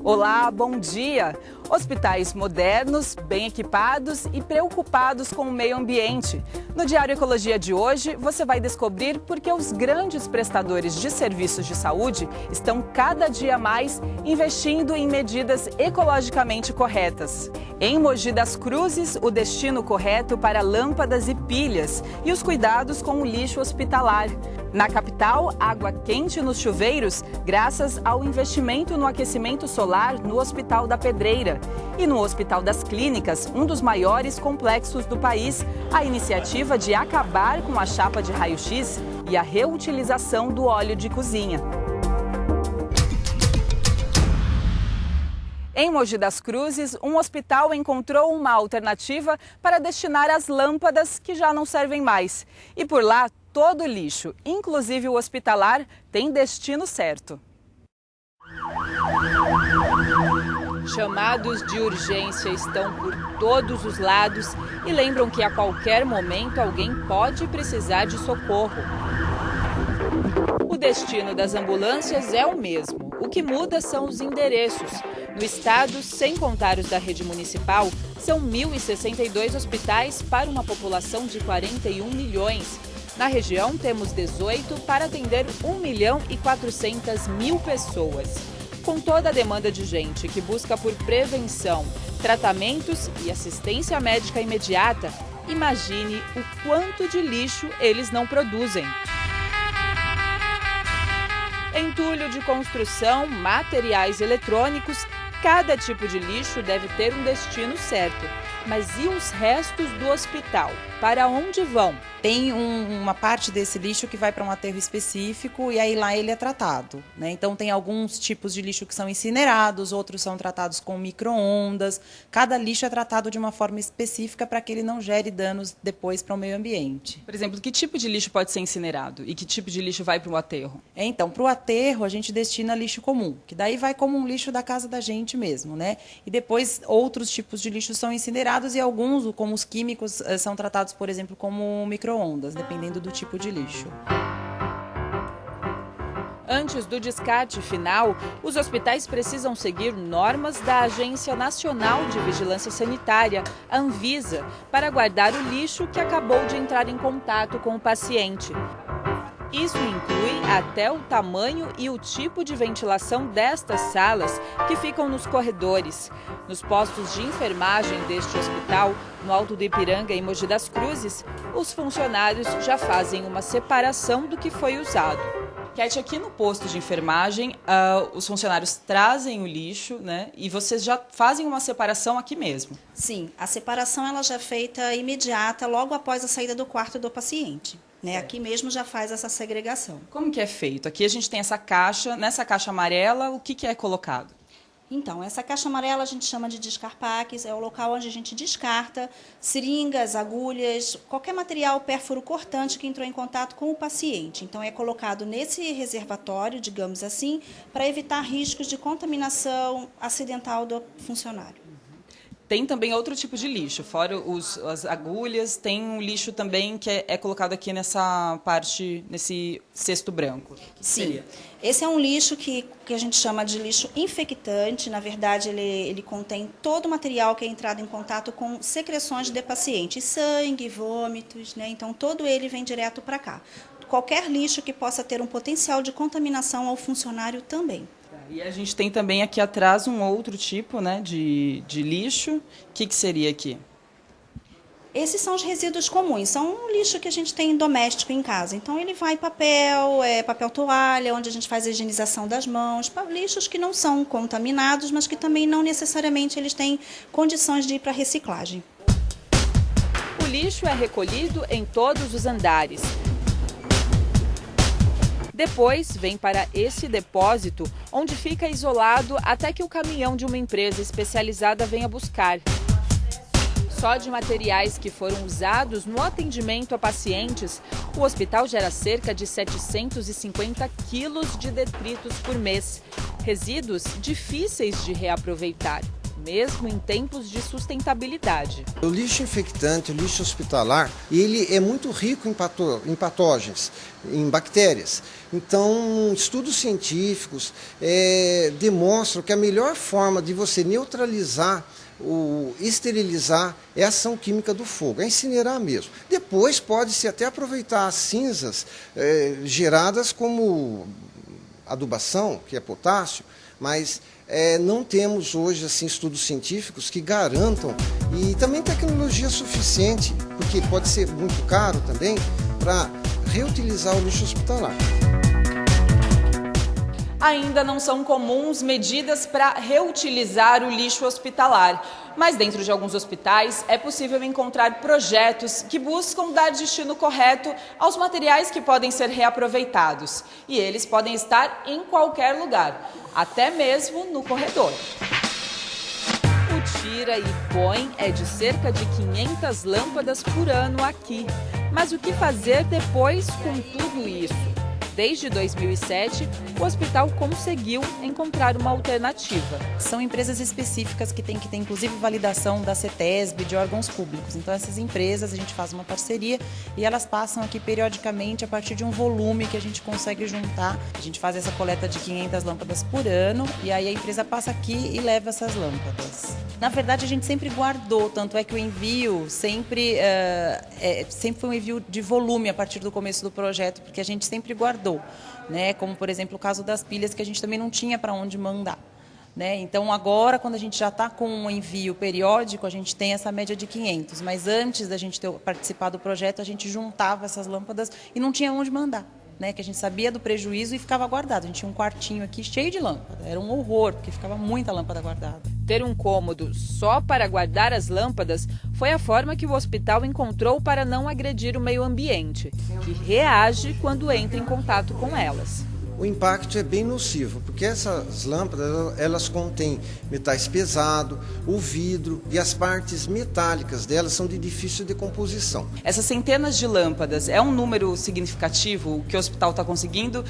Olá, bom dia! Hospitais modernos, bem equipados e preocupados com o meio ambiente. No Diário Ecologia de hoje, você vai descobrir por que os grandes prestadores de serviços de saúde estão cada dia mais investindo em medidas ecologicamente corretas. Em Mogi das Cruzes, o destino correto para lâmpadas e pilhas e os cuidados com o lixo hospitalar. Na capital, água quente nos chuveiros, graças ao investimento no aquecimento solar no Hospital da Pedreira. E no Hospital das Clínicas, um dos maiores complexos do país, a iniciativa de acabar com a chapa de raio-x e a reutilização do óleo de cozinha. Em Mogi das Cruzes, um hospital encontrou uma alternativa para destinar as lâmpadas que já não servem mais. E por lá, todo lixo, inclusive o hospitalar, tem destino certo. Chamados de urgência estão por todos os lados e lembram que a qualquer momento alguém pode precisar de socorro. O destino das ambulâncias é o mesmo. O que muda são os endereços. No estado, sem contar os da rede municipal, são 1.062 hospitais para uma população de 41 milhões. Na região, temos 18 para atender 1.400.000 pessoas. Com toda a demanda de gente que busca por prevenção, tratamentos e assistência médica imediata, imagine o quanto de lixo eles não produzem. Entulho de construção, materiais eletrônicos, cada tipo de lixo deve ter um destino certo. Mas e os restos do hospital? Para onde vão? Tem uma parte desse lixo que vai para um aterro específico e aí lá ele é tratado, né? Então tem alguns tipos de lixo que são incinerados, outros são tratados com micro-ondas. Cada lixo é tratado de uma forma específica para que ele não gere danos depois para o meio ambiente. Por exemplo, que tipo de lixo pode ser incinerado e que tipo de lixo vai para o aterro? Então, para o aterro a gente destina lixo comum, que daí vai como um lixo da casa da gente mesmo, né? E depois outros tipos de lixo são incinerados e alguns, como os químicos, são tratados, por exemplo, como micro-ondas, dependendo do tipo de lixo. Antes do descarte final, os hospitais precisam seguir normas da Agência Nacional de Vigilância Sanitária, a Anvisa, para guardar o lixo que acabou de entrar em contato com o paciente. Isso inclui até o tamanho e o tipo de ventilação destas salas que ficam nos corredores. Nos postos de enfermagem deste hospital, no Alto do Ipiranga, em Mogi das Cruzes, os funcionários já fazem uma separação do que foi usado. Cat, aqui no posto de enfermagem, os funcionários trazem o lixo, né? E vocês já fazem uma separação aqui mesmo? Sim, a separação ela já é feita imediata, logo após a saída do quarto do paciente. Né? Aqui mesmo já faz essa segregação. Como que é feito? Aqui a gente tem essa caixa, nessa caixa amarela, o que é colocado? Então, essa caixa amarela a gente chama de descarpaques, é o local onde a gente descarta seringas, agulhas, qualquer material pérfuro cortante que entrou em contato com o paciente. Então, é colocado nesse reservatório, digamos assim, para evitar riscos de contaminação acidental do funcionário. Tem também outro tipo de lixo, fora as agulhas, tem um lixo também que é colocado aqui nessa parte, nesse cesto branco. Sim, esse é um lixo que a gente chama de lixo infectante. Na verdade, ele contém todo o material que é entrado em contato com secreções de paciente, sangue, vômitos, né? Então todo ele vem direto para cá. Qualquer lixo que possa ter um potencial de contaminação ao funcionário também. E a gente tem também aqui atrás um outro tipo, né, de lixo. O que seria aqui? Esses são os resíduos comuns, são um lixo que a gente tem doméstico em casa. Então ele vai papel toalha, onde a gente faz a higienização das mãos, lixos que não são contaminados, mas que também não necessariamente eles têm condições de ir para reciclagem. O lixo é recolhido em todos os andares. Depois, vem para esse depósito, onde fica isolado até que o caminhão de uma empresa especializada venha buscar. Só de materiais que foram usados no atendimento a pacientes, o hospital gera cerca de 750 quilos de detritos por mês. Resíduos difíceis de reaproveitar. mesmo em tempos de sustentabilidade. O lixo infectante, o lixo hospitalar, ele é muito rico em patógenos, em bactérias. Então, estudos científicos demonstram que a melhor forma de você neutralizar ou esterilizar é a ação química do fogo, é incinerar mesmo. Depois pode-se até aproveitar as cinzas geradas como adubação, que é potássio, mas não temos hoje assim, estudos científicos que garantam e também tecnologia suficiente, porque pode ser muito caro também, para reutilizar o lixo hospitalar. Ainda não são comuns medidas para reutilizar o lixo hospitalar, mas dentro de alguns hospitais é possível encontrar projetos que buscam dar destino correto aos materiais que podem ser reaproveitados. E eles podem estar em qualquer lugar, até mesmo no corredor. O tira e põe é de cerca de 500 lâmpadas por ano aqui. Mas o que fazer depois com tudo isso? Desde 2007, o hospital conseguiu encontrar uma alternativa. São empresas específicas que têm que ter, inclusive, validação da CETESB, de órgãos públicos. Então, essas empresas, a gente faz uma parceria e elas passam aqui periodicamente a partir de um volume que a gente consegue juntar. A gente faz essa coleta de 500 lâmpadas por ano e aí a empresa passa aqui e leva essas lâmpadas. Na verdade, a gente sempre guardou, tanto é que o envio sempre foi um envio de volume a partir do começo do projeto, porque a gente sempre guardou. Né? Como, por exemplo, o caso das pilhas, que a gente também não tinha para onde mandar. Né? Então, agora, quando a gente já está com um envio periódico, a gente tem essa média de 500. Mas antes da gente ter participado do projeto, a gente juntava essas lâmpadas e não tinha onde mandar. Né, que a gente sabia do prejuízo e ficava guardado. A gente tinha um quartinho aqui cheio de lâmpada. Era um horror, porque ficava muita lâmpada guardada. Ter um cômodo só para guardar as lâmpadas foi a forma que o hospital encontrou para não agredir o meio ambiente, que reage quando entra em contato com elas. O impacto é bem nocivo, porque essas lâmpadas elas contêm metais pesados, o vidro e as partes metálicas delas são de difícil decomposição. Essas centenas de lâmpadas é um número significativo que o hospital está conseguindo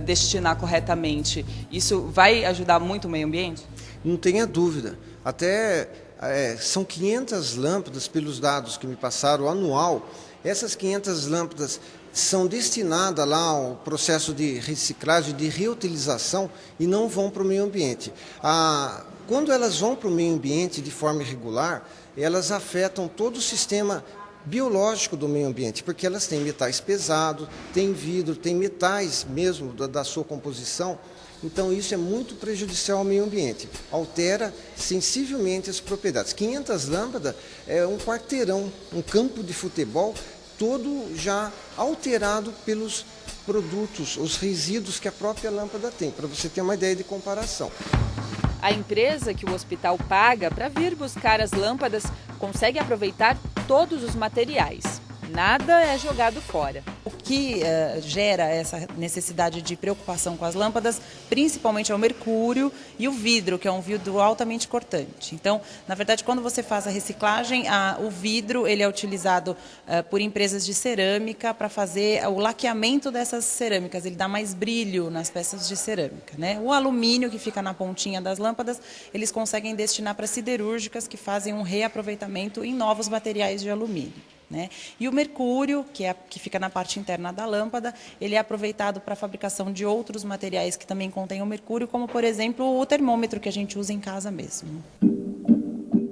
destinar corretamente? Isso vai ajudar muito o meio ambiente? Não tenha dúvida. Até são 500 lâmpadas, pelos dados que me passaram, anual. Essas 500 lâmpadas são destinadas lá ao processo de reciclagem, de reutilização e não vão para o meio ambiente. Quando elas vão para o meio ambiente de forma irregular, elas afetam todo o sistema biológico do meio ambiente, porque elas têm metais pesados, têm vidro, têm metais mesmo da sua composição. Então isso é muito prejudicial ao meio ambiente, altera sensivelmente as propriedades. 500 lâmpadas é um quarteirão, um campo de futebol, todo já alterado pelos produtos, os resíduos que a própria lâmpada tem, para você ter uma ideia de comparação. A empresa que o hospital paga para vir buscar as lâmpadas consegue aproveitar todos os materiais. Nada é jogado fora. O que gera essa necessidade de preocupação com as lâmpadas, principalmente é o mercúrio e o vidro, que é um vidro altamente cortante. Então, na verdade, quando você faz a reciclagem, o vidro ele é utilizado por empresas de cerâmica para fazer o laqueamento dessas cerâmicas. Ele dá mais brilho nas peças de cerâmica. Né? O alumínio, que fica na pontinha das lâmpadas, eles conseguem destinar para siderúrgicas que fazem um reaproveitamento em novos materiais de alumínio. Né? E o mercúrio, que fica na parte interna da lâmpada, ele é aproveitado para a fabricação de outros materiais que também contêm o mercúrio, como, por exemplo, o termômetro que a gente usa em casa mesmo.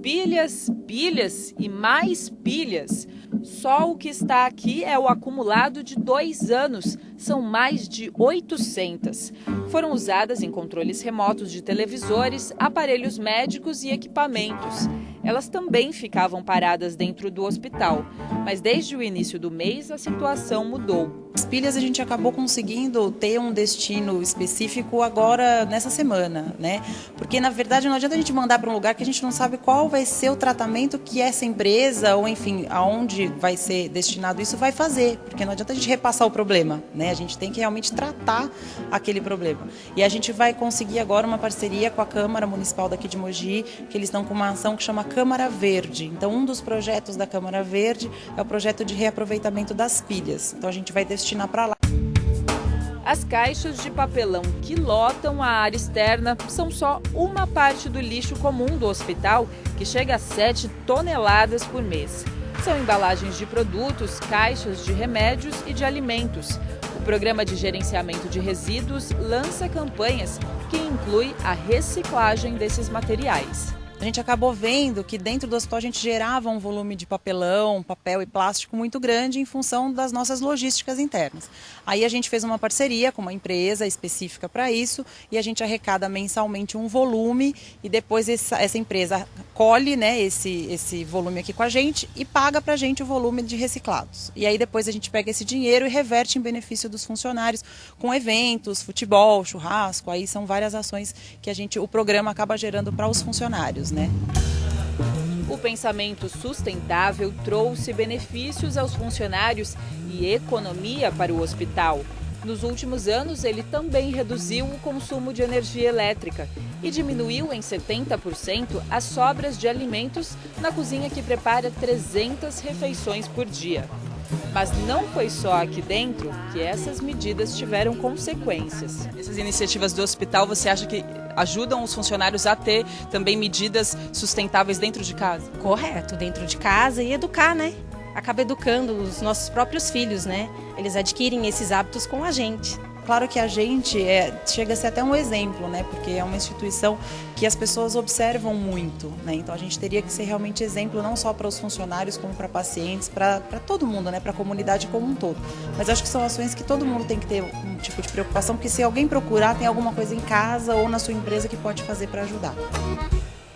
Pilhas, pilhas e mais pilhas. Só o que está aqui é o acumulado de 2 anos. São mais de 800. Foram usadas em controles remotos de televisores, aparelhos médicos e equipamentos. Elas também ficavam paradas dentro do hospital, mas desde o início do mês a situação mudou. As pilhas a gente acabou conseguindo ter um destino específico agora nessa semana, né? Porque na verdade não adianta a gente mandar para um lugar que a gente não sabe qual vai ser o tratamento que essa empresa ou enfim, aonde vai ser destinado isso vai fazer, porque não adianta a gente repassar o problema, né? A gente tem que realmente tratar aquele problema. E a gente vai conseguir agora uma parceria com a Câmara Municipal daqui de Mogi, que eles estão com uma ação que chama Câmara Verde. Então um dos projetos da Câmara Verde é o projeto de reaproveitamento das pilhas. Então a gente vai destinar para lá. As caixas de papelão que lotam a área externa são só uma parte do lixo comum do hospital, que chega a 7 toneladas por mês. São embalagens de produtos, caixas de remédios e de alimentos. O Programa de Gerenciamento de Resíduos lança campanhas que incluem a reciclagem desses materiais. A gente acabou vendo que dentro do hospital a gente gerava um volume de papelão, papel e plástico muito grande em função das nossas logísticas internas. Aí a gente fez uma parceria com uma empresa específica para isso e a gente arrecada mensalmente um volume e depois essa empresa colhe, né, esse volume aqui com a gente e paga para a gente o volume de reciclados. E aí depois a gente pega esse dinheiro e reverte em benefício dos funcionários com eventos, futebol, churrasco, aí são várias ações que o programa acaba gerando para os funcionários. Né? O pensamento sustentável trouxe benefícios aos funcionários e economia para o hospital. Nos últimos anos, ele também reduziu o consumo de energia elétrica e diminuiu em 70% as sobras de alimentos na cozinha que prepara 300 refeições por dia. Mas não foi só aqui dentro que essas medidas tiveram consequências. Essas iniciativas do hospital, você acha que ajudam os funcionários a ter também medidas sustentáveis dentro de casa? Correto, dentro de casa e educar, né? Acaba educando os nossos próprios filhos, né? Eles adquirem esses hábitos com a gente. Claro que a gente chega a ser até um exemplo, né? Porque é uma instituição que as pessoas observam muito, né? Então a gente teria que ser realmente exemplo não só para os funcionários, como para pacientes, para todo mundo, né? Para a comunidade como um todo. Mas acho que são ações que todo mundo tem que ter um tipo de preocupação, porque se alguém procurar, tem alguma coisa em casa ou na sua empresa que pode fazer para ajudar.